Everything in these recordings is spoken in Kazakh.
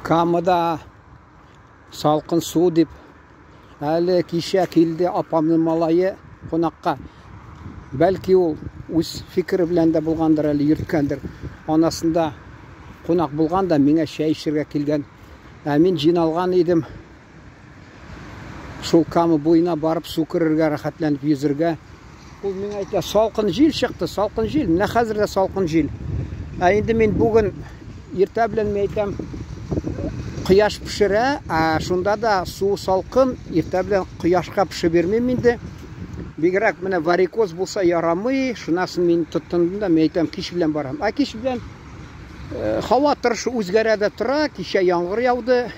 Камыда салқын су деп, әлі кеше келді апамның малайы қонаққа. Бәлки ол өз фикірі білән де болғандар, әлі ерткендір. Анасында қонақ болғанда меңе шай ішерге келген. Мен жиналған едім. Шол камы бойына барып су кірерге, рахатланып yüзерге. Бұл мен айта, салқын жел шықты, салқын жел. Міне қазір де салқын жел. Енді мен бүгін ерте білән мен айтам, құяш пішірі, шында да су салқын, ерте білән құяшқа піші бермеймін енді. Бегірек міне варикоз болса ярамый, шынасын мен тұттындым да, мен айтам, кеш білән барам. Кеш білән хауа тұрышы өзгереді тұра, кеше яңғыр яуды.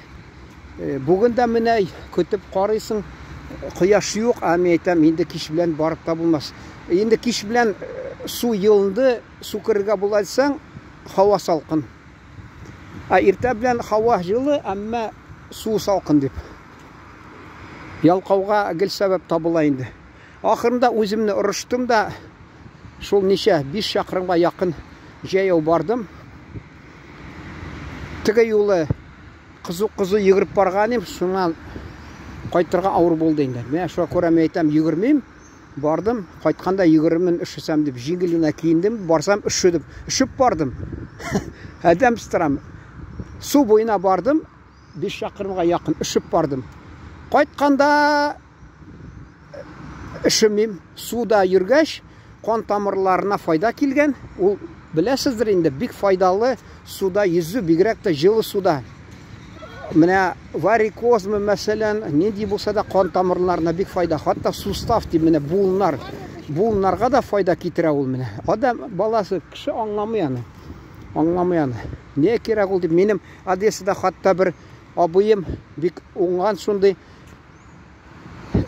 Бүгін де міне көтіп қарайсың, құяш жоқ, мен айтам, енді кеш білән барып та болмас. Енді кеш білән су елінді, су кірге болайсаң, хауа салқын. Ерте білән хауа жылы, әмі су салқын деп. Ялқауға гіл сәбәп табыла енді. Ақырында өзімні ұрыштым да, шол неше 5 шақырымға яқын жаяу бардым. Тігі юлы қызу егіріп барғаным, шынан қайтырға ауыр болды енді. Мен шуа көрәме айтам, егірмейм, бардым, қайтқанда егірімін үшісем деп, жеңгіліне кейіндім, барсам үшіп бардым. Әдәм стырам. Су бойына бардым, 5 шақырымға яқын үшіп бардым. Қайтқанда ішімем, суда үргәш, қан тамырларына файда келген. Ол білесіздер енді, бик файдалы суда yüзу, бигрәк тә жылы суда. Менә варикозмы мәсәлән, нендей болса да қан тамырларына бик файда. Хатта сустав деп, менә буыннарға да файда китерә ул менә. Адам баласы кеше аңламый аны. Не керек ул деп, менің Одессада хатта бір абыйым бик оңған шундай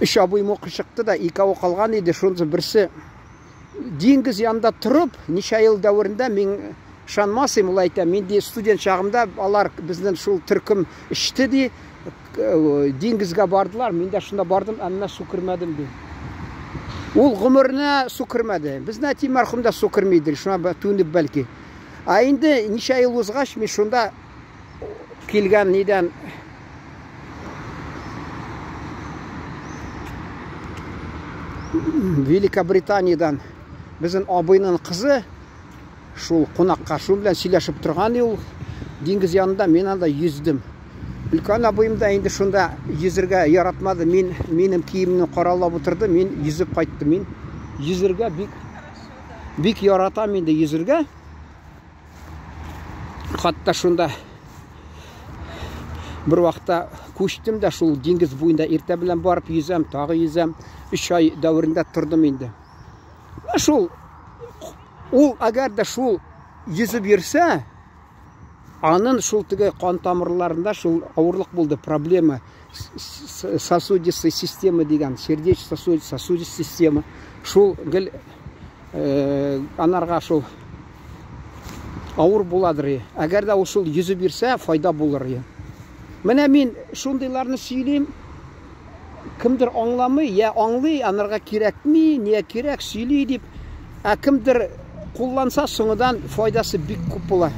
3 абыйым оқы шықты да, 2 қалған еді. Шунсы бірсі деңгіз янда тұрып, неше ел дәуірінде мен шанмасым, ол айтам, менде студент шағымда алар біздің шул түркім ішті де, деңгізге бардылар, мен де шында бардым, әміне су кірмәдім де. Ол ғұмырына су кірмәді. Біздің әтей марқұмда су кірмейді, шуна түніп бәлкі. Енді неше ел ұзғаш мен шында келген неден Великобританиядан біздің абайның қызы шул қонаққа шул білән сөйләшіп тұрған ел деңгіз янында мен анда yüздім. Үлкен абайымда енді шында yüзерге яратмады. Менің киімімнің қаралап отырды, мен yüзіп қайттым. Мен yüзерге бик яратам енді yüзерге. Хатта шында бір уақытта көштім да шул деңгіз бойында ерте білән барып yüзем, тағы yüзем. 3 ай дәуірінде тұрдым енді. Ол әгер де шул yüзіп ерсе, анын шул тігі қан тамырларында шул ауырлық болды, проблема. Сосудистый система деген, сердечно-сосудистый система. Шул гіл анарға шул ауыр боладыр. Әгер де шул yüзіп ерсе, файда болыр. Менә мен шундайларны сөйлейм, кімдір аңламый, я аңлый, анарға керекми, не керек сөйлей деп, кімдір қолланса соңыдан файдасы бик көп бола.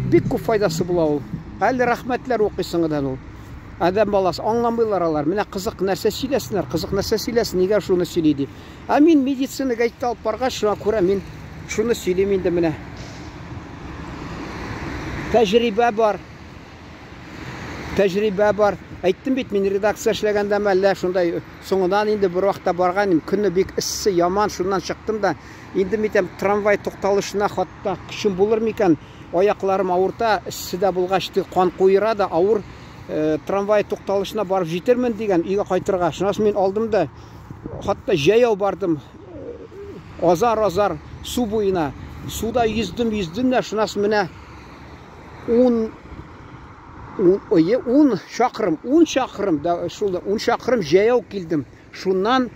Бик көп файдасы бола ол. Әлі рахмәтлер оқи соңыдан ол. Адам баласы аңламайлар алар. Менә қызық нәрсе сөйлесінер, қызық нәрсе сөйлесін, неге шуны сөйлейді. Мен медицинага айтты алып барға, шуна көре мен шуны сөйлеймін де менә. Тәжрибе бар. Айттым бет, мен редакция эшләгәндә мәллә шундай соңынан инде бір вакытта барган, күнне бик иссе, яман, шуннан чыктым да, инде митем трамвай тукталышына хатта кышым булыр микән, аякларым авырта, иссе дә булгач кан куйра да авыр, трамвай тукталышына барып җитермен дигән, өйгә кайтырга. Шуннан мен алдым да, хатта җаяу бардым. Азар су буена, суда yüздüm дә, шуннан менә 10 шақырым да, шулда 10 шақырым жаяу келдім. Шуннан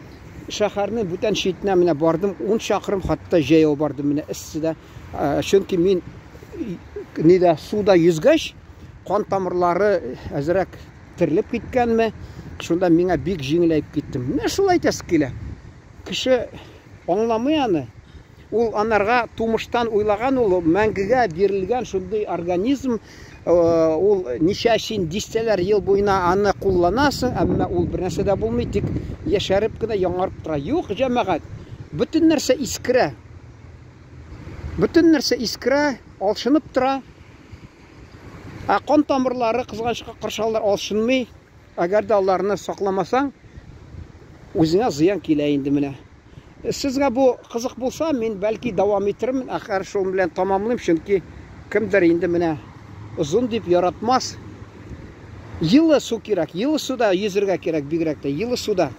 шәһәрнең бүтән шетіне менә бардым, 10 шақырым хатта жаяу бардым менә иссидә. Чөнки мен неде суда yüзгәч, қан тамырлары әзрәк тирелеп киткәнме, шунда миңа бик җиңеләйеп киттем. Менә шулай тәс килә. Кеше аңламый аны. ул анарга тумыштан уйлаган, ул мәңгегә бирелгән шундый организм, ул ничәсен дистәләр ел буена аны кулланасың, әмма ул бернәрсә дә булмый, тик яшәреп кенә яңарып тора. Юк, җәмәгать, бөтен нәрсә искерә. Бөтен нәрсә искерә, алшынып тора. Кан тамырлары, кызганычка кыршалар алшынмый. Әгәр дә аларны сакламасаң, үзеңә зыян килә инде менә. Сезгә бу кызык булса, мин бәлки дәвам иттермен, ахыр шул белән тамамлыйм, чөнки кемдер инде менә озын дип яратмас. Йылы су кирәк, йылы суда йөзәргә кирәк, бигрәк тә йылы суда.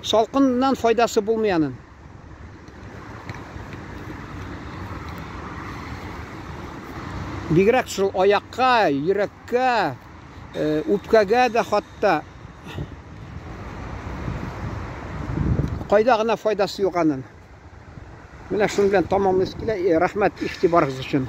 Салкыннан файдасы булмый аның. Бигрәк шул аякка, йөрәккә, үпкәгә дә хатта кайда гына файдасы юк аның. Менә шуның белән тамамлыйс килә. Рәхмәт игътибарыгыз өчен.